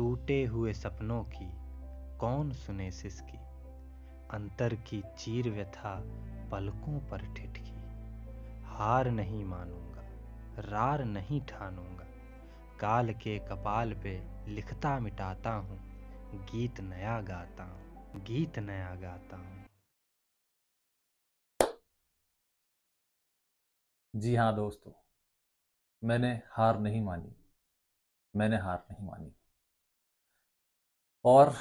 टूटे हुए सपनों की कौन सुने सिसकी। अंतर की चीर व्यथा पलकों पर ठिठकी। हार नहीं मानूंगा, रार नहीं ठानूंगा। काल के कपाल पे लिखता मिटाता हूँ। गीत नया गाता हूँ, गीत नया गाता हूँ। जी हाँ दोस्तों, मैंने हार नहीं मानी। मैंने हार नहीं मानी और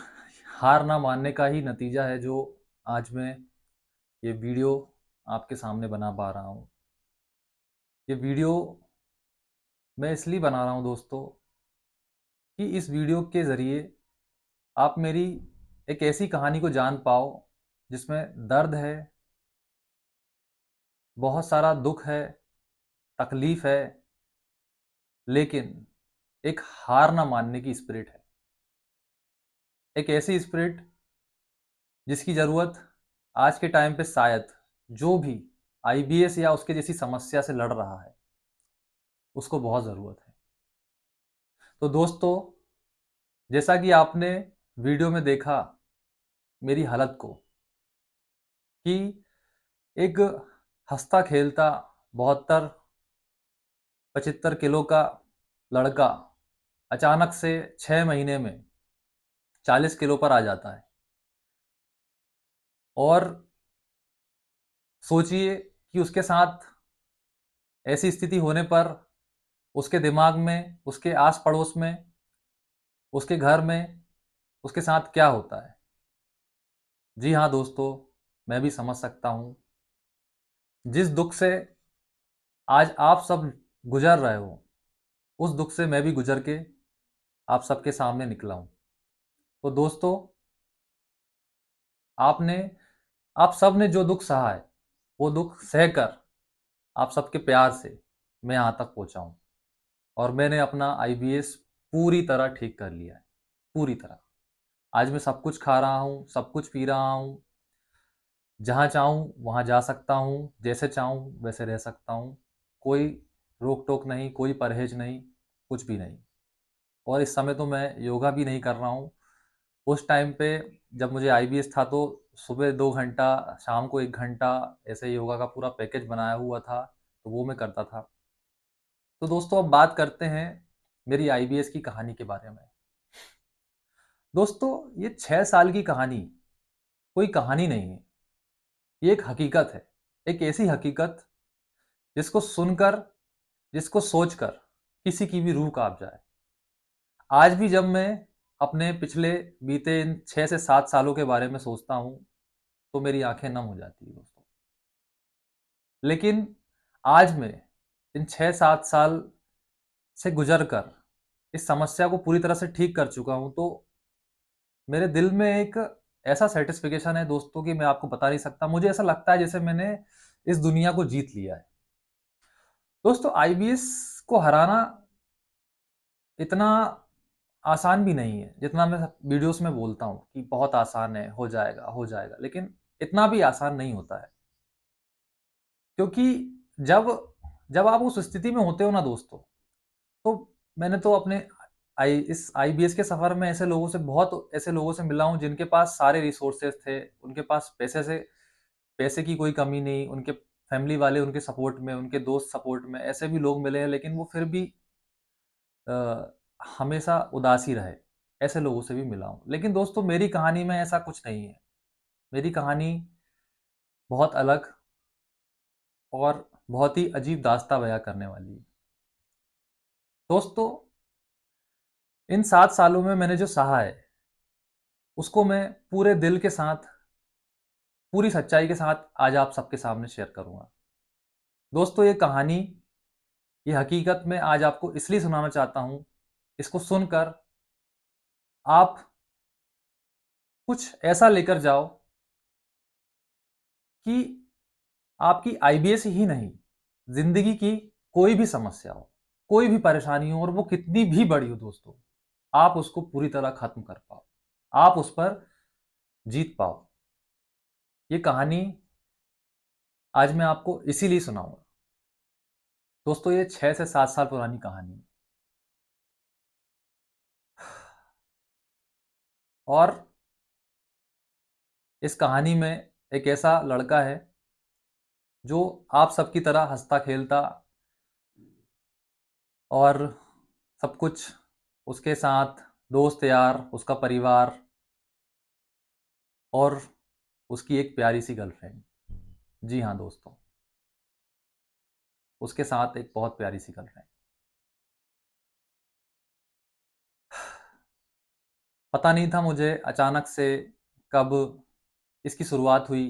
हार ना मानने का ही नतीजा है जो आज मैं ये वीडियो आपके सामने बना पा रहा हूँ। ये वीडियो मैं इसलिए बना रहा हूँ दोस्तों कि इस वीडियो के ज़रिए आप मेरी एक ऐसी कहानी को जान पाओ जिसमें दर्द है, बहुत सारा दुख है, तकलीफ है, लेकिन एक हार ना मानने की स्पिरिट है। एक ऐसी स्पिरिट जिसकी ज़रूरत आज के टाइम पे शायद जो भी आईबीएस या उसके जैसी समस्या से लड़ रहा है उसको बहुत ज़रूरत है। तो दोस्तों, जैसा कि आपने वीडियो में देखा मेरी हालत को, कि एक हंसता खेलता 72-75 किलो का लड़का अचानक से 6 महीने में 40 किलो पर आ जाता है। और सोचिए कि उसके साथ ऐसी स्थिति होने पर उसके दिमाग में, उसके आस पड़ोस में, उसके घर में उसके साथ क्या होता है। जी हाँ दोस्तों, मैं भी समझ सकता हूँ जिस दुख से आज आप सब गुजर रहे हो, उस दुख से मैं भी गुजर के आप सबके सामने निकला हूँ। तो दोस्तों, आपने आप सब ने जो दुख सहा है वो दुख सहकर आप सबके प्यार से मैं यहाँ तक पहुँचा हूँ और मैंने अपना आईबीएस पूरी तरह ठीक कर लिया है। पूरी तरह आज मैं सब कुछ खा रहा हूँ, सब कुछ पी रहा हूँ, जहाँ चाहूँ वहाँ जा सकता हूँ, जैसे चाहूँ वैसे रह सकता हूँ। कोई रोक टोक नहीं, कोई परहेज नहीं, कुछ भी नहीं। और इस समय तो मैं योगा भी नहीं कर रहा हूँ। उस टाइम पे जब मुझे आईबीएस था तो सुबह 2 घंटा, शाम को 1 घंटा ऐसे योगा का पूरा पैकेज बनाया हुआ था, तो वो मैं करता था। तो दोस्तों, अब बात करते हैं मेरी आईबीएस की कहानी के बारे में। दोस्तों, ये 6 साल की कहानी कोई कहानी नहीं है, ये एक हकीकत है। एक ऐसी हकीकत जिसको सुनकर, जिसको सोचकर किसी की भी रूह कांप जाए। आज भी जब मैं अपने पिछले बीते इन 6 से 7 सालों के बारे में सोचता हूँ तो मेरी आंखें नम हो जाती है दोस्तों। लेकिन आज मैं इन 6-7 साल से गुजर कर इस समस्या को पूरी तरह से ठीक कर चुका हूँ, तो मेरे दिल में एक ऐसा सेटिस्फिकेशन है दोस्तों कि मैं आपको बता नहीं सकता। मुझे ऐसा लगता है जैसे मैंने इस दुनिया को जीत लिया है। दोस्तों, आईबीएस को हराना इतना आसान भी नहीं है जितना मैं वीडियोस में बोलता हूँ कि बहुत आसान है, हो जाएगा हो जाएगा, लेकिन इतना भी आसान नहीं होता है। क्योंकि जब जब आप उस स्थिति में होते हो ना दोस्तों, तो मैंने तो अपने इस आईबीएस के सफर में ऐसे लोगों से, बहुत ऐसे लोगों से मिला हूँ जिनके पास सारे रिसोर्सेज थे, उनके पास पैसे की कोई कमी नहीं, उनके फैमिली वाले उनके सपोर्ट में, उनके दोस्त सपोर्ट में, ऐसे भी लोग मिले हैं, लेकिन वो फिर भी हमेशा उदासी रहे। ऐसे लोगों से भी मिला हूँ। लेकिन दोस्तों, मेरी कहानी में ऐसा कुछ नहीं है। मेरी कहानी बहुत अलग और बहुत ही अजीब दास्तां बयां करने वाली है। दोस्तों, इन 7 सालों में मैंने जो सहा है उसको मैं पूरे दिल के साथ, पूरी सच्चाई के साथ आज आप सबके सामने शेयर करूंगा। दोस्तों, ये कहानी, ये हकीकत मैं आज आपको इसलिए सुनाना चाहता हूं, इसको सुनकर आप कुछ ऐसा लेकर जाओ कि आपकी आईबीएस ही नहीं, जिंदगी की कोई भी समस्या हो, कोई भी परेशानी हो, और वो कितनी भी बड़ी हो दोस्तों, आप उसको पूरी तरह खत्म कर पाओ, आप उस पर जीत पाओ। ये कहानी आज मैं आपको इसीलिए सुनाऊंगा। दोस्तों, ये 6 से 7 साल पुरानी कहानी है। और इस कहानी में एक ऐसा लड़का है जो आप सबकी तरह हंसता खेलता और सब कुछ उसके साथ, दोस्त यार, उसका परिवार और उसकी एक प्यारी सी गर्लफ्रेंड। जी हाँ दोस्तों, उसके साथ एक बहुत प्यारी सी गर्लफ्रेंड। पता नहीं था मुझे अचानक से कब इसकी शुरुआत हुई।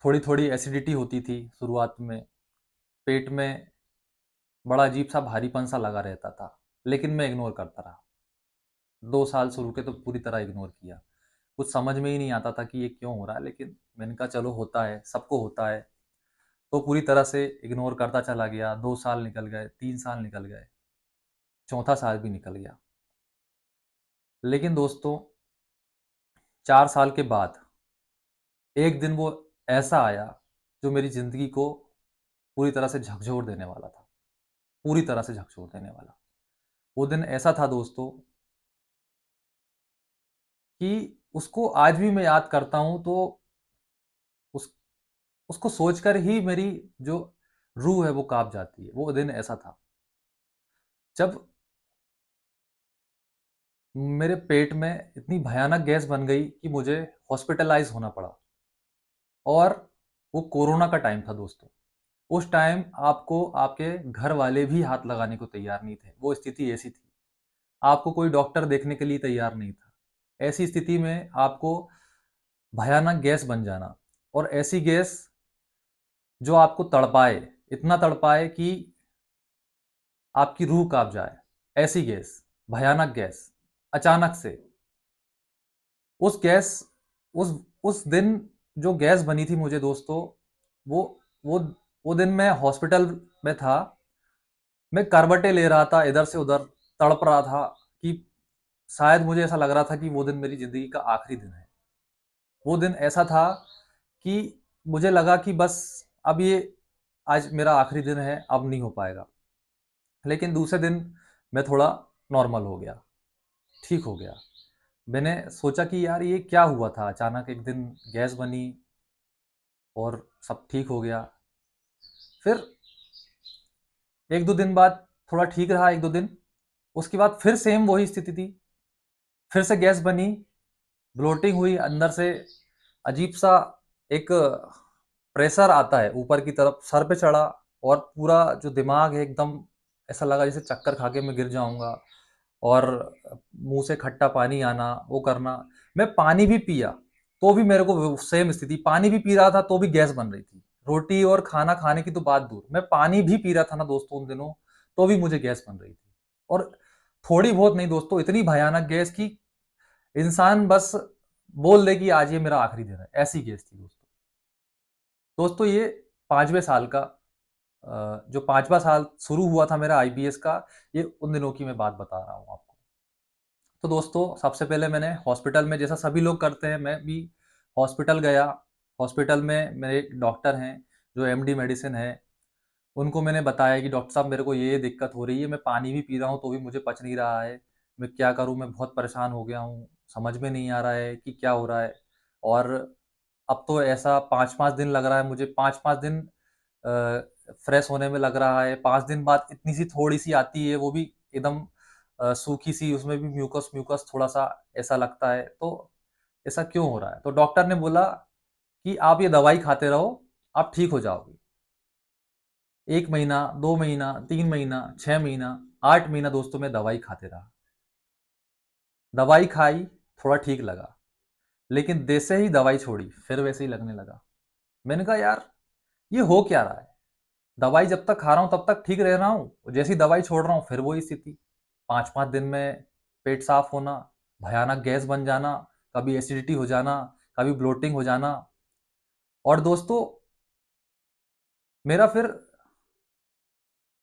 थोड़ी थोड़ी एसिडिटी होती थी शुरुआत में, पेट में बड़ा अजीब सा भारीपन सा लगा रहता था, लेकिन मैं इग्नोर करता रहा। 2 साल शुरू के तो पूरी तरह इग्नोर किया। कुछ समझ में ही नहीं आता था कि ये क्यों हो रहा है, लेकिन मैंने कहा चलो होता है, सबको होता है। तो पूरी तरह से इग्नोर करता चला गया। 2 साल निकल गए, 3 साल निकल गए, चौथा साल भी निकल गया। लेकिन दोस्तों, 4 साल के बाद एक दिन वो ऐसा आया जो मेरी जिंदगी को पूरी तरह से झकझोर देने वाला था। पूरी तरह से झकझोर देने वाला। वो दिन ऐसा था दोस्तों कि उसको आज भी मैं याद करता हूँ तो उस उसको सोचकर ही मेरी जो रूह है वो कांप जाती है। वो दिन ऐसा था जब मेरे पेट में इतनी भयानक गैस बन गई कि मुझे हॉस्पिटलाइज होना पड़ा। और वो कोरोना का टाइम था दोस्तों। उस टाइम आपको आपके घर वाले भी हाथ लगाने को तैयार नहीं थे। वो स्थिति ऐसी थी, आपको कोई डॉक्टर देखने के लिए तैयार नहीं था। ऐसी स्थिति में आपको भयानक गैस बन जाना, और ऐसी गैस जो आपको तड़पाए, इतना तड़पाए कि आपकी रूह कांप जाए। ऐसी गैस, भयानक गैस, अचानक से उस गैस उस उस दिन जो गैस बनी थी मुझे दोस्तों, वो वो वो दिन मैं हॉस्पिटल में था। मैं करवटें ले रहा था इधर से उधर, तड़प रहा था कि शायद मुझे ऐसा लग रहा था कि वो दिन मेरी जिंदगी का आखिरी दिन है। वो दिन ऐसा था कि मुझे लगा कि बस अब ये आज मेरा आखिरी दिन है, अब नहीं हो पाएगा। लेकिन दूसरे दिन मैं थोड़ा नॉर्मल हो गया, ठीक हो गया। मैंने सोचा कि यार ये क्या हुआ था, अचानक एक दिन गैस बनी और सब ठीक हो गया। फिर एक दो दिन बाद थोड़ा ठीक रहा, एक दो दिन। उसके बाद फिर सेम वही स्थिति थी, फिर से गैस बनी, ब्लोटिंग हुई अंदर से। अजीब सा एक प्रेशर आता है ऊपर की तरफ, सर पे चढ़ा, और पूरा जो दिमाग है एकदम ऐसा लगा जैसे चक्कर खा के मैं गिर जाऊंगा। और मुंह से खट्टा पानी आना, वो करना। मैं पानी भी पिया तो भी मेरे को सेम स्थिति, पानी भी पी रहा था तो भी गैस बन रही थी। रोटी और खाना खाने की तो बात दूर, मैं पानी भी पी रहा था ना दोस्तों उन दिनों, तो भी मुझे गैस बन रही थी। और थोड़ी बहुत नहीं दोस्तों, इतनी भयानक गैस की इंसान बस बोल दे कि आज ये मेरा आखिरी दिन है, ऐसी गैस थी दोस्तों। दोस्तों ये 5वें साल का जो 5वां साल शुरू हुआ था मेरा आईबीएस का, ये उन दिनों की मैं बात बता रहा हूँ आपको। तो दोस्तों सबसे पहले मैंने हॉस्पिटल में, जैसा सभी लोग करते हैं, मैं भी हॉस्पिटल गया। हॉस्पिटल में मेरे एक डॉक्टर हैं जो एमडी मेडिसिन है। उनको मैंने बताया कि डॉक्टर साहब मेरे को ये दिक्कत हो रही है, मैं पानी भी पी रहा हूँ तो भी मुझे पच नहीं रहा है, मैं क्या करूँ, मैं बहुत परेशान हो गया हूँ, समझ में नहीं आ रहा है कि क्या हो रहा है। और अब तो ऐसा 5-5 दिन लग रहा है मुझे, 5-5 दिन फ्रेश होने में लग रहा है। 5 दिन बाद इतनी सी थोड़ी सी आती है, वो भी एकदम सूखी सी, उसमें भी म्यूकस म्यूकस थोड़ा सा ऐसा लगता है। तो ऐसा क्यों हो रहा है? तो डॉक्टर ने बोला कि आप ये दवाई खाते रहो, आप ठीक हो जाओगे। 1 महीना, 2 महीना, 3 महीना, 6 महीना, 8 महीना दोस्तों मैं दवाई खाते रहा। दवाई खाई, थोड़ा ठीक लगा, लेकिन जैसे ही दवाई छोड़ी फिर वैसे ही लगने लगा। मैंने कहा यार ये हो क्या रहा है? दवाई जब तक खा रहा हूँ तब तक ठीक रह रहा हूँ, जैसी दवाई छोड़ रहा हूँ फिर वही स्थिति। 5-5 दिन में पेट साफ होना, भयानक गैस बन जाना, कभी एसिडिटी हो जाना, कभी ब्लोटिंग हो जाना। और दोस्तों मेरा फिर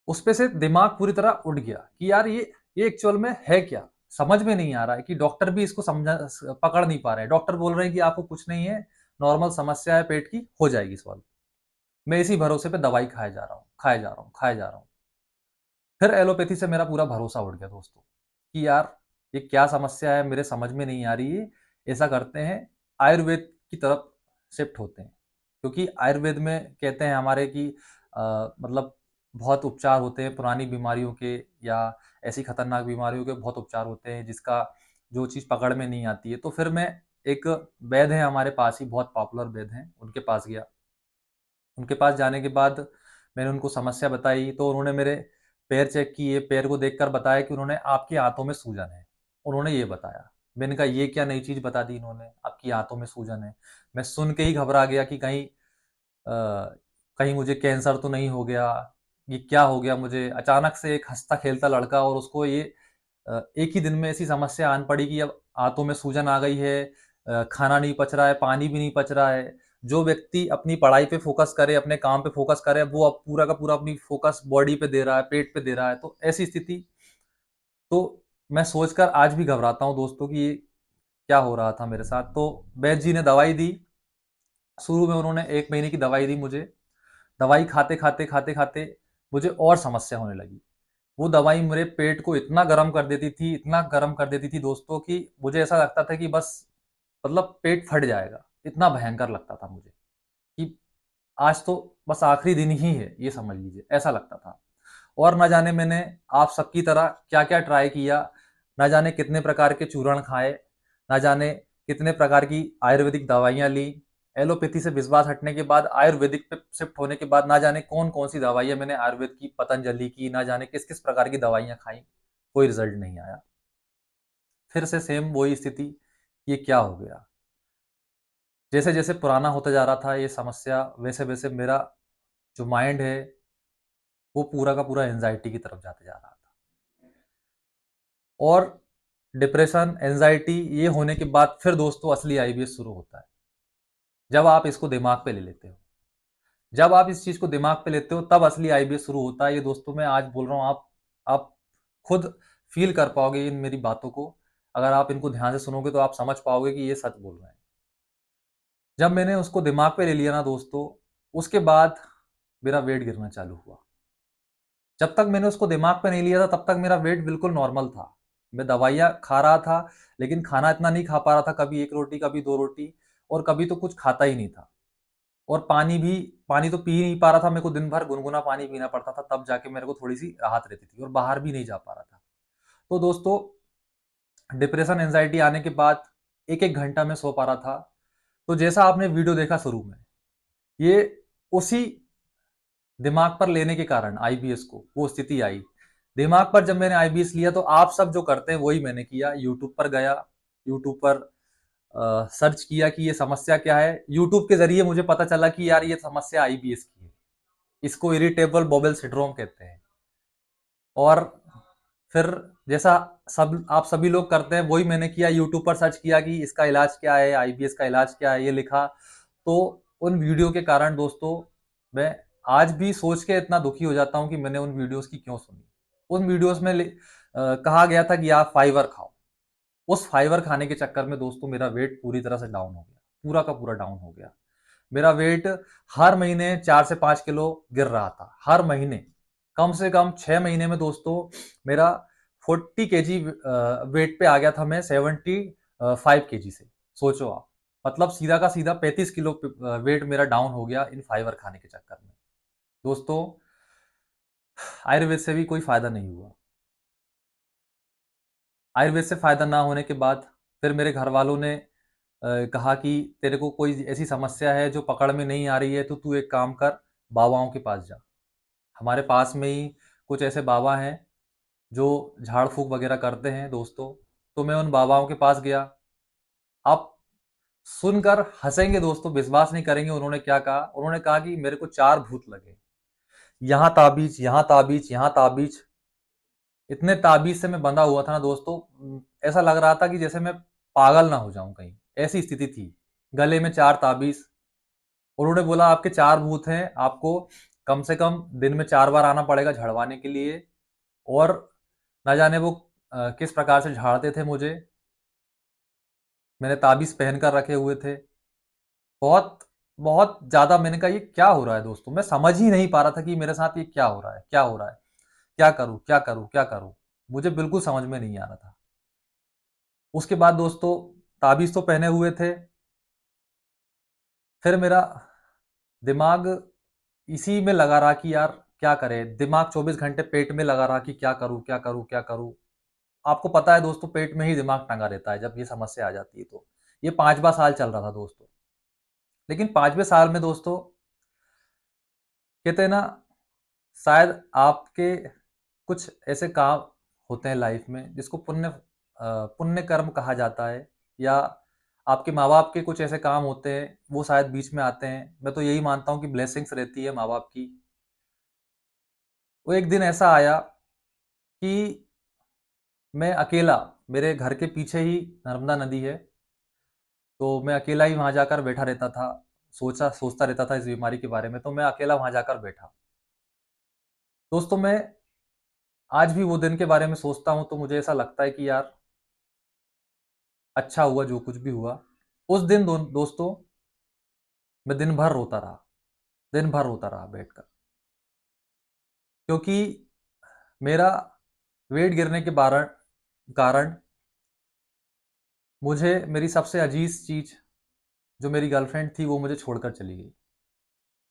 उस पे से दिमाग पूरी तरह उठ गया कि यार ये एक्चुअल में है क्या, समझ में नहीं आ रहा है। कि डॉक्टर भी इसको समझा, पकड़ नहीं पा रहे हैं। डॉक्टर बोल रहे हैं कि आपको कुछ नहीं है, नॉर्मल समस्या है पेट की, हो जाएगी सॉल्व। मैं इसी भरोसे पे दवाई खाए जा रहा हूँ, खाए जा रहा हूँ, खाए जा रहा हूँ। फिर एलोपैथी से मेरा पूरा भरोसा उठ गया दोस्तों कि यार ये क्या समस्या है, मेरे समझ में नहीं आ रही है। ऐसा करते हैं, आयुर्वेद की तरफ शिफ्ट होते हैं, क्योंकि आयुर्वेद में कहते हैं हमारे कि मतलब बहुत उपचार होते हैं पुरानी बीमारियों के, या ऐसी खतरनाक बीमारियों के बहुत उपचार होते हैं जिसका जो चीज़ पकड़ में नहीं आती है। तो फिर मैं एक वैद्य है हमारे पास ही, बहुत पॉपुलर वैद्य हैं, उनके पास गया। उनके पास जाने के बाद मैंने उनको समस्या बताई, तो उन्होंने मेरे पैर चेक किए, पैर को देखकर बताया कि उन्होंने आपकी आंतों में सूजन है। उन्होंने ये बताया। मैंने कहा ये क्या नई चीज़ बता दी इन्होंने, आपकी आंतों में सूजन है। मैं सुन के ही घबरा गया कि कहीं मुझे कैंसर तो नहीं हो गया, ये क्या हो गया मुझे। अचानक से एक हंसता खेलता लड़का, और उसको ये एक ही दिन में ऐसी समस्या आन पड़ी कि अब आंतों में सूजन आ गई है, खाना नहीं पच रहा है, पानी भी नहीं पच रहा है। जो व्यक्ति अपनी पढ़ाई पे फोकस करे, अपने काम पे फोकस करे, वो अब पूरा का पूरा अपनी फोकस बॉडी पे दे रहा है, पेट पे दे रहा है। तो ऐसी स्थिति, तो मैं सोचकर आज भी घबराता हूँ दोस्तों कि ये क्या हो रहा था मेरे साथ। तो वैद्य जी ने दवाई दी। शुरू में उन्होंने 1 महीने की दवाई दी मुझे। दवाई खाते खाते मुझे और समस्या होने लगी। वो दवाई मेरे पेट को इतना गर्म कर देती थी, इतना गर्म कर देती थी दोस्तों, कि मुझे ऐसा लगता था कि बस मतलब पेट फट जाएगा। इतना भयंकर लगता था मुझे कि आज तो बस आखिरी दिन ही है, ये समझ लीजिए, ऐसा लगता था। और ना जाने मैंने आप सबकी तरह क्या-क्या ट्राई किया, ना जाने कितने प्रकार के चूर्ण खाए, ना जाने कितने प्रकार की आयुर्वेदिक दवाइयाँ ली। एलोपैथी से विश्वास हटने के बाद आयुर्वेदिक पे शिफ्ट होने के बाद ना जाने कौन-कौन सी दवाइयाँ मैंने आयुर्वेद की, पतंजलि की, ना जाने किस-किस प्रकार की दवाइयाँ खाई, कोई रिजल्ट नहीं आया। फिर से सेम वही स्थिति, ये क्या हो गया? जैसे-जैसे पुराना होता जा रहा था ये समस्या, वैसे-वैसे मेरा जो माइंड है, वो पूरा का पूरा एंग्ज़ायटी की तरफ जाते जा रहा था। और डिप्रेशन, एंग्ज़ायटी ये होने के बाद फिर दोस्तों असली आईबीएस शुरू होता है। जब आप इसको दिमाग पे ले लेते हो। जब आप इस चीज़ को दिमाग पे लेते हो, तब असली आईबीएस शुरू होता है। ये दोस्तों मैं आज बोल रहा हूँ, आप खुद फ़ील कर पाओगे इन मेरी बातों को। अगर आप इनको ध्यान से सुनोगे तो आप समझ पाओगे कि ये सच बोल रहे हैं। जब मैंने उसको दिमाग पे ले लिया ना दोस्तों, उसके बाद मेरा वेट गिरना चालू हुआ। जब तक मैंने उसको दिमाग पे नहीं लिया था, तब तक मेरा वेट बिल्कुल नॉर्मल था। मैं दवाइयाँ खा रहा था, लेकिन खाना इतना नहीं खा पा रहा था, कभी 1 रोटी, कभी 2 रोटी, और कभी तो कुछ खाता ही नहीं था। और पानी तो पी ही नहीं पा रहा था, मेरे को दिन भर गुनगुना पानी पीना पड़ता था, तब जाके मेरे को थोड़ी-सी राहत रहती थी, और बाहर भी नहीं जा पा रहा था। तो दोस्तों, डिप्रेशन, एंग्ज़ायटी आने के बाद 1-1 घंटा मैं सो पा रहा था। तो जैसा आपने वीडियो देखा शुरू में, ये उसी दिमाग पर लेने के कारण आईबीएस को वो स्थिति आई। दिमाग पर जब मैंने आईबीएस लिया, तो आप सब जो करते हैं वही मैंने किया। यूट्यूब पर गया, यूट्यूब पर सर्च किया कि ये समस्या क्या है। यूट्यूब के ज़रिए मुझे पता चला कि यार ये समस्या आईबीएस की है। इसको इरिटेबल बowel सिंड्रोम कहते हैं। और फिर जैसा सब आप सभी लोग करते हैं वही मैंने किया, यूट्यूब पर सर्च किया कि इसका इलाज क्या है, आईबीएस का इलाज क्या है, ये लिखा। तो उन वीडियो के कारण दोस्तों, मैं आज भी सोच के इतना दुखी हो जाता हूँ कि मैंने उन वीडियोस की क्यों सुनी। उन वीडियोस में कहा गया था कि आप फाइबर खाओ। उस फाइबर खाने के चक्कर में दोस्तों मेरा वेट पूरी तरह से डाउन हो गया, पूरा का पूरा डाउन हो गया। मेरा वेट हर महीने 4 से 5 किलो गिर रहा था, हर महीने। कम से कम 6 महीने में दोस्तों मेरा 40 केजी वेट पे आ गया था मैं 75 केजी से। सोचो आप, मतलब सीधा का सीधा 35 किलो वेट मेरा डाउन हो गया इन फाइबर खाने के चक्कर में। दोस्तों, आयुर्वेद से भी कोई फायदा नहीं हुआ। आयुर्वेद से फायदा ना होने के बाद फिर मेरे घर वालों ने कहा कि तेरे को कोई ऐसी समस्या है जो पकड़ में नहीं आ रही है, तो तू एक काम कर, बाबाओं के पास जा। हमारे पास में ही कुछ ऐसे बाबा हैं जो झाड़ फूक वगैरह करते हैं दोस्तों। तो मैं उन बाबाओं के पास गया। आप सुनकर हंसेंगे दोस्तों, विश्वास नहीं करेंगे उन्होंने क्या कहा। उन्होंने कहा कि मेरे को 4 भूत लगे, यहाँ ताबीज, यहाँ ताबीज, यहाँ ताबीज। इतने ताबीज से मैं बंधा हुआ था ना दोस्तों, ऐसा लग रहा था कि जैसे मैं पागल ना हो जाऊं कहीं, ऐसी स्थिति थी। गले में 4 ताबीज। उन्होंने बोला आपके 4 भूत हैं, आपको कम से कम दिन में 4 बार आना पड़ेगा झड़वाने के लिए। और ना जाने वो किस प्रकार से झाड़ते थे मुझे। मैंने ताबीज पहन कर रखे हुए थे। बहुत बहुत ज़्यादा, मैंने कहा ये क्या हो रहा है दोस्तों, मैं समझ ही नहीं पा रहा था कि मेरे साथ ये क्या हो रहा है, क्या हो रहा है, क्या करूं, क्या करूं, क्या करूं। मुझे बिल्कुल समझ में नहीं आ रहा था। उसके बाद दोस्तों ताबीज़ तो पहने हुए थे, फिर मेरा दिमाग इसी में लगा रहा कि यार क्या करें? दिमाग 24 घंटे पेट में लगा रहा कि क्या करूँ, क्या करूँ, क्या करूँ? आपको पता है दोस्तों, पेट में ही दिमाग टंगा रहता है जब ये समस्या आ जाती है तो। ये 5वां साल चल रहा था दोस्तों। लेकिन 5वें साल में दोस्तों, कहते हैं ना, शायद आपके कुछ ऐसे काम होते हैं लाइफ में जिसको पुण्य कर्म कहा जाता है, या आपके माँ-बाप के कुछ ऐसे काम होते हैं, वो शायद बीच में आते हैं। मैं तो यही मानता हूँ कि ब्लेसिंग्स रहती है माँ-बाप की। वो एक दिन ऐसा आया कि मैं अकेला, मेरे घर के पीछे ही नर्मदा नदी है, तो मैं अकेला ही वहाँ जाकर बैठा रहता था। सोचता रहता था इस बीमारी के बारे में, तो मैं अकेला वहाँ जाकर बैठा। दोस्तों, मैं आज भी वो दिन के बारे में सोचता हूँ तो मुझे ऐसा लगता है कि यार अच्छा हुआ जो कुछ भी हुआ। उस दिन दोस्तों, मैं दिन भर रोता रहा, दिन भर रोता रहा बैठकर, क्योंकि मेरा वेट गिरने के कारण मुझे मेरी सबसे अजीज चीज, जो मेरी गर्लफ्रेंड थी, वो मुझे छोड़कर चली गई।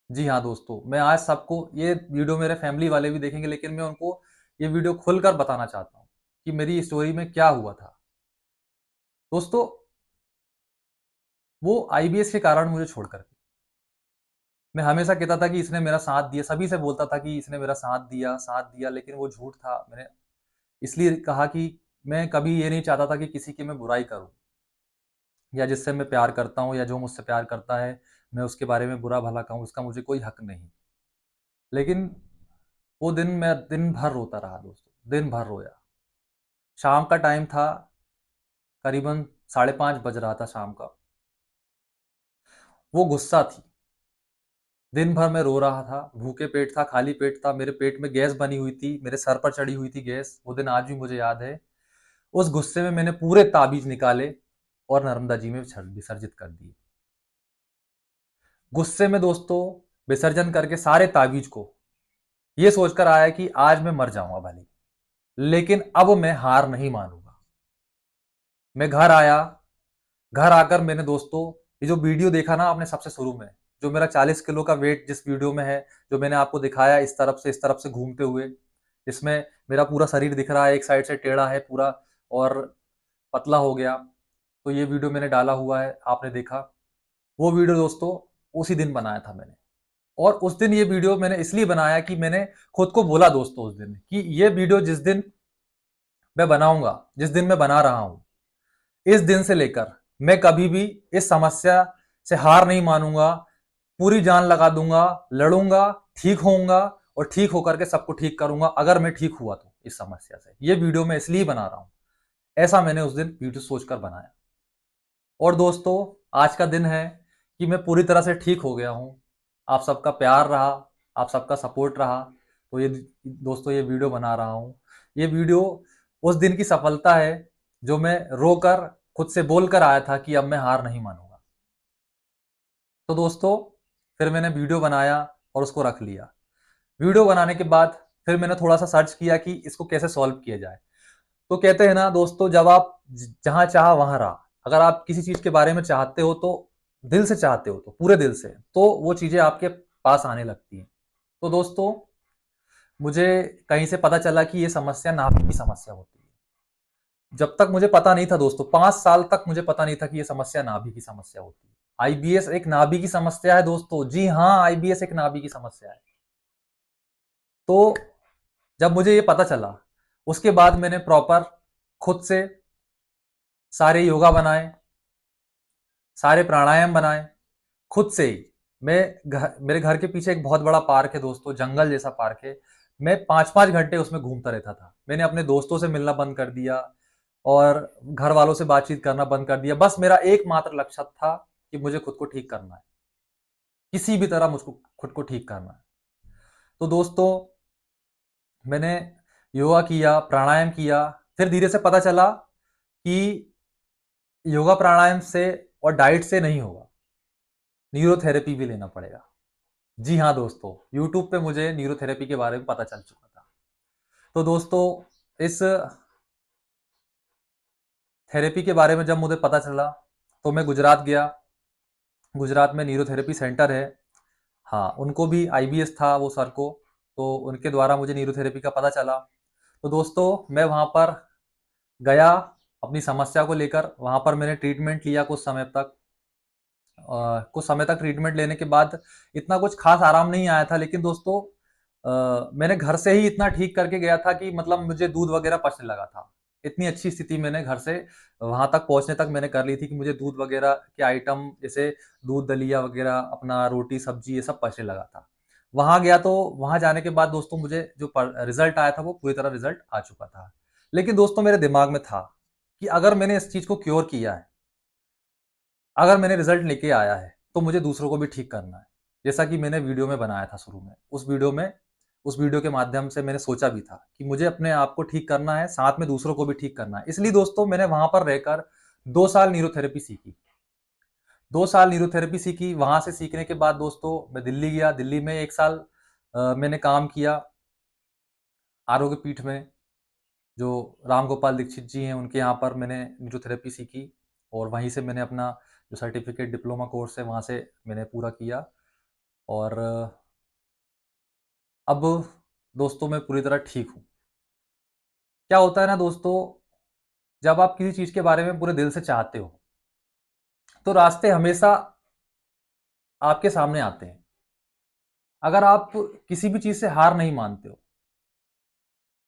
जी हाँ दोस्तों, मैं आज सबको, ये वीडियो मेरे फैमिली वाले भी देखेंगे, लेकिन मैं उनको ये वीडियो खुलकर बताना चाहता हूँ कि मेरी स्टोरी में क्या हुआ था। दोस्तों, वो आईबीएस के कारण मुझे छोड़कर गई। मैं हमेशा कहता था कि इसने मेरा साथ दिया, सभी से बोलता था कि इसने मेरा साथ दिया, लेकिन वो झूठ था। मैंने इसलिए कहा कि मैं कभी ये नहीं चाहता था कि किसी की मैं बुराई करूं, या जिससे मैं प्यार करता हूं या जो मुझसे प्यार करता है मैं उसके बारे में बुरा भला कहूं, उसका मुझे कोई हक नहीं। लेकिन वो दिन मैं दिन भर रोता रहा दोस्तों, दिन भर रोया। शाम का टाइम था, करीबन 5:30 बज रहा था शाम का। वो गुस्सा थी, दिन भर मैं रो रहा था, भूखे पेट था, खाली पेट था, मेरे पेट में गैस बनी हुई थी, मेरे सर पर चढ़ी हुई थी गैस। वो दिन आज भी मुझे याद है। उस गुस्से में मैंने पूरे ताबीज निकाले और नर्मदा जी में विसर्जित कर दिए। गुस्से में दोस्तों विसर्जन करके सारे ताबीज को ये सोचकर आया कि आज मैं मर जाऊंगा भले, लेकिन अब मैं हार नहीं मानूंगा। मैं घर आया, घर आकर मैंने दोस्तों ये जो वीडियो देखा ना आपने सबसे शुरू में, जो मेरा 40 किलो का वेट जिस वीडियो में है, जो मैंने आपको दिखाया इस तरफ से घूमते हुए, इसमें मेरा पूरा शरीर दिख रहा है, एक साइड से टेढ़ा है पूरा और पतला हो गया। तो ये वीडियो मैंने डाला हुआ है, आपने देखा। वो वीडियो दोस्तों उसी दिन बनाया था मैंने। और उस दिन ये वीडियो मैंने इसलिए बनाया कि मैंने खुद को बोला दोस्तों उस दिन कि ये वीडियो जिस दिन मैं बनाऊंगा, जिस दिन मैं बना रहा हूं, इस दिन से लेकर मैं कभी भी इस समस्या से हार नहीं मानूंगा, पूरी जान लगा दूंगा, लड़ूंगा, ठीक होऊंगा और ठीक होकर के सबको ठीक करूंगा अगर मैं ठीक हुआ तो इस समस्या से। ये वीडियो मैं इसलिए बना रहा हूं, ऐसा मैंने उस दिन वीडियो सोचकर बनाया। और दोस्तों, आज का दिन है कि मैं पूरी तरह से ठीक हो गया हूं। आप सबका प्यार रहा, आप सबका सपोर्ट रहा, तो ये दोस्तों ये वीडियो बना रहा हूं। ये वीडियो उस दिन की सफलता है जो मैं रोकर खुद से बोलकर आया था कि अब मैं हार नहीं मानूंगा। तो दोस्तों, फिर मैंने वीडियो बनाया और उसको रख लिया। वीडियो बनाने के बाद फिर मैंने थोड़ा सा सर्च किया कि इसको कैसे सॉल्व किया जाए। तो कहते हैं ना दोस्तों, जब आप जहां चाह वहां रहा, अगर आप किसी चीज के बारे में चाहते हो तो दिल से चाहते हो, तो पूरे दिल से, तो वो चीजें आपके पास आने लगती हैं। तो दोस्तों, मुझे कहीं से पता चला कि ये समस्या नाभि की समस्या होती है। जब तक मुझे पता नहीं था दोस्तों, 5 साल तक मुझे पता नहीं था कि ये समस्या नाभि की समस्या होती है। आईबीएस एक नाभि की समस्या है दोस्तों, जी हाँ, आईबीएस एक नाभि की समस्या है। तो जब मुझे ये पता चला, उसके बाद मैंने प्रॉपर खुद से सारे योगा बनाए, सारे प्राणायाम बनाए, खुद से ही। मेरे घर के पीछे एक बहुत बड़ा पार्क है दोस्तों, जंगल जैसा पार्क है। मैं 5-5 घंटे उसमें घूमता रहता था। मैंने अपने दोस्तों से मिलना बंद कर दिया और घर वालों से बातचीत करना बंद कर दिया। बस मेरा एकमात्र लक्ष्य था कि मुझे खुद को ठीक करना है, किसी भी तरह मुझको खुद को ठीक करना है। तो दोस्तों, मैंने योगा किया, प्राणायाम किया, फिर धीरे से पता चला कि योगा प्राणायाम से और डाइट से नहीं होगा, न्यूरोथेरेपी भी लेना पड़ेगा। जी हाँ दोस्तों, यूट्यूब पे मुझे न्यूरोथेरेपी के बारे में पता चल चुका था। तो दोस्तों, इस थेरेपी के बारे में जब मुझे पता चला तो मैं गुजरात गया। गुजरात में न्यूरोथेरेपी सेंटर है। हाँ, उनको भी आईबीएस था वो सर को, तो उनके द्वारा मुझे न्यूरोथेरेपी का पता चला। तो दोस्तों मैं वहाँ पर गया अपनी समस्या को लेकर। वहाँ पर मैंने ट्रीटमेंट लिया कुछ समय तक। कुछ समय तक ट्रीटमेंट लेने के बाद इतना कुछ खास आराम नहीं आया था, लेकिन दोस्तों मैंने घर से ही इतना ठीक करके गया था कि मतलब मुझे दूध वगैरह पचने लगा था। इतनी अच्छी स्थिति मैंने घर से वहां तक पहुंचने तक मैंने कर ली थी कि मुझे दूध वगैरह के आइटम जैसे दूध दलिया वगैरह, अपना रोटी सब्जी, ये सब पचने लगा था। वहां गया तो वहां जाने के बाद दोस्तों मुझे जो रिजल्ट आया था वो पूरी तरह रिजल्ट आ चुका था। लेकिन दोस्तों मेरे दिमाग में था कि अगर मैंने इस चीज को क्योर किया है, अगर मैंने रिजल्ट लेके आया है, तो मुझे दूसरों को भी ठीक करना है। जैसा कि मैंने वीडियो में बनाया था शुरू में, उस वीडियो के माध्यम से मैंने सोचा भी था कि मुझे अपने आप को ठीक करना है, साथ में दूसरों को भी ठीक करना है। इसलिए दोस्तों मैंने वहां पर रहकर 2 साल न्यूरोथेरेपी सीखी। 2 साल न्यूरोथेरेपी सीखी। वहां से सीखने के बाद दोस्तों मैं दिल्ली गया। दिल्ली में 1 साल मैंने काम किया आरोग्य पीठ में, जो राम गोपाल दीक्षित जी हैं उनके यहाँ पर मैंने न्यूरोथेरेपी सीखी। और वहीं से मैंने अपना जो सर्टिफिकेट डिप्लोमा कोर्स है वहाँ से मैंने पूरा किया। और अब दोस्तों मैं पूरी तरह ठीक हूँ। क्या होता है ना दोस्तों, जब आप किसी चीज़ के बारे में पूरे दिल से चाहते हो तो रास्ते हमेशा आपके सामने आते हैं। अगर आप किसी भी चीज़ से हार नहीं मानते हो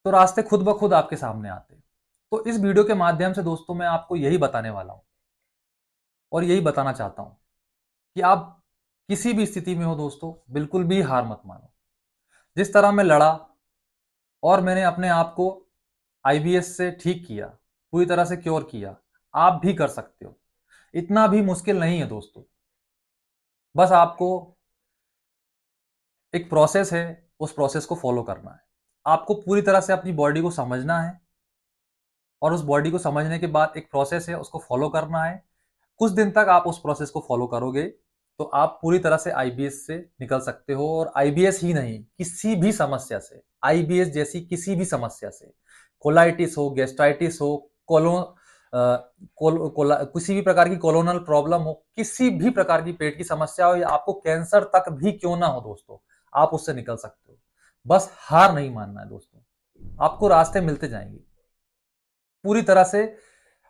तो रास्ते खुद ब खुद आपके सामने आते हैं। तो इस वीडियो के माध्यम से दोस्तों मैं आपको यही बताने वाला हूँ और यही बताना चाहता हूँ कि आप किसी भी स्थिति में हो दोस्तों, बिल्कुल भी हार मत मानो। जिस तरह मैं लड़ा और मैंने अपने आप को आईबीएस से ठीक किया, पूरी तरह से क्योर किया, आप भी कर सकते हो। इतना भी मुश्किल नहीं है दोस्तों। बस आपको एक प्रोसेस है, उस प्रोसेस को फॉलो करना है। आपको पूरी तरह से अपनी बॉडी को समझना है और उस बॉडी को समझने के बाद एक प्रोसेस है, उसको फॉलो करना है। कुछ दिन तक आप उस प्रोसेस को फॉलो करोगे तो आप पूरी तरह से आईबीएस से निकल सकते हो। और आईबीएस ही नहीं, किसी भी समस्या से, आईबीएस जैसी किसी भी समस्या से, कोलाइटिस हो, गैस्ट्राइटिस हो, किसी भी प्रकार की कोलोनल प्रॉब्लम हो, किसी भी प्रकार की पेट की समस्या हो, या आपको कैंसर तक भी क्यों ना हो दोस्तों, आप उससे निकल सकते हो। बस हार नहीं मानना है दोस्तों, आपको रास्ते मिलते जाएंगे पूरी तरह से।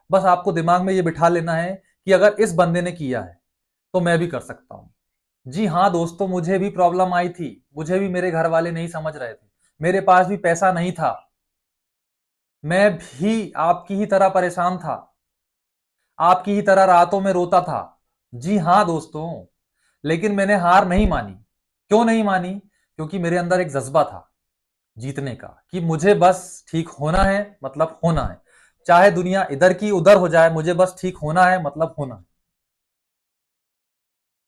बस आपको दिमाग में ये बिठा लेना है कि अगर इस बंदे ने किया है तो मैं भी कर सकता हूं। जी हाँ दोस्तों, मुझे भी प्रॉब्लम आई थी, मुझे भी मेरे घर वाले नहीं समझ रहे थे, मेरे पास भी पैसा नहीं था, मैं भी आपकी ही तरह परेशान था, आपकी ही तरह रातों में रोता था। जी हाँ दोस्तों, लेकिन मैंने हार नहीं मानी। क्यों नहीं मानी? क्योंकि मेरे अंदर एक जज्बा था जीतने का, कि मुझे बस ठीक होना है, मतलब होना है। चाहे दुनिया इधर की उधर हो जाए, मुझे बस ठीक होना है, मतलब होना है।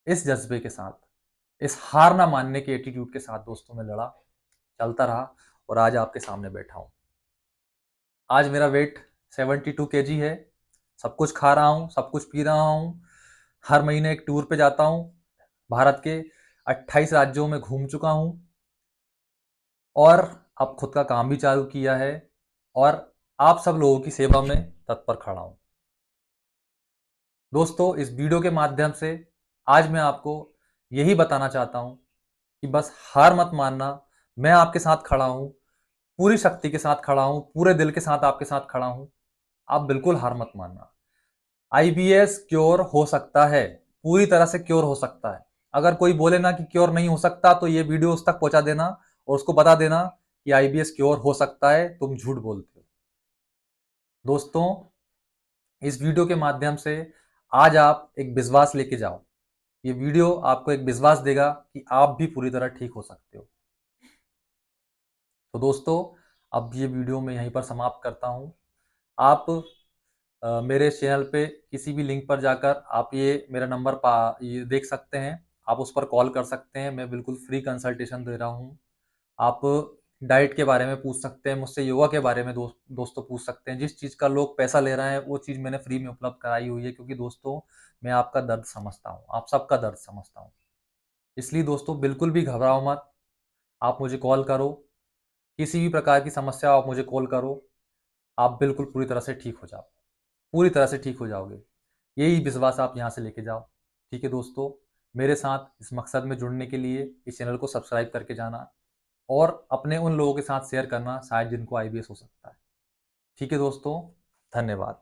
इस जज्बे के साथ, इस हार ना मानने के एटीट्यूड के साथ दोस्तों मैं लड़ा, चलता रहा और आज आपके सामने बैठा हूं। आज मेरा वेट 72 kg है। सब कुछ खा रहा हूं, सब कुछ पी रहा हूं। हर महीने एक टूर पे जाता हूं। भारत के 28 राज्यों में घूम चुका हूं और अब खुद का काम भी चालू किया है और आप सब लोगों की सेवा में तत्पर खड़ा हूं। दोस्तों इस वीडियो के माध्यम से आज मैं आपको यही बताना चाहता हूं कि बस हार मत मानना। मैं आपके साथ खड़ा हूं, पूरी शक्ति के साथ खड़ा हूं, पूरे दिल के साथ आपके साथ खड़ा हूं। आप बिल्कुल हार मत मानना। आईबीएस क्योर हो सकता है, पूरी तरह से क्योर हो सकता है। अगर कोई बोले ना कि क्योर नहीं हो सकता, तो ये वीडियो उस तक पहुंचा देना और उसको बता देना कि आईबीएस क्योर हो सकता है, तुम झूठ बोलते हो। दोस्तों इस वीडियो के माध्यम से आज आप एक विश्वास लेके जाओ। ये वीडियो आपको एक विश्वास देगा कि आप भी पूरी तरह ठीक हो सकते हो। तो दोस्तों अब ये वीडियो मैं यहीं पर समाप्त करता हूँ। आप मेरे चैनल पे किसी भी लिंक पर जाकर आप ये मेरा नंबर ये देख सकते हैं। आप उस पर कॉल कर सकते हैं, मैं बिल्कुल फ्री कंसल्टेशन दे रहा हूँ। आप डाइट के बारे में पूछ सकते हैं मुझसे, योगा के बारे में दोस्तों पूछ सकते हैं। जिस चीज़ का लोग पैसा ले रहे हैं वो चीज़ मैंने फ्री में उपलब्ध कराई हुई है, क्योंकि दोस्तों मैं आपका दर्द समझता हूँ, आप सबका दर्द समझता हूँ। इसलिए दोस्तों बिल्कुल भी घबराओ मत, आप मुझे कॉल करो। किसी भी प्रकार की समस्या हो आप मुझे कॉल करो, आप बिल्कुल पूरी तरह से ठीक हो जाओ। पूरी तरह से ठीक हो जाओगे। यही विश्वास आप यहाँ से लेके जाओ। ठीक है दोस्तों, मेरे साथ इस मकसद में जुड़ने के लिए इस चैनल को सब्सक्राइब करके जाना और अपने उन लोगों के साथ शेयर करना शायद जिनको आईबीएस हो सकता है। ठीक है दोस्तों, धन्यवाद।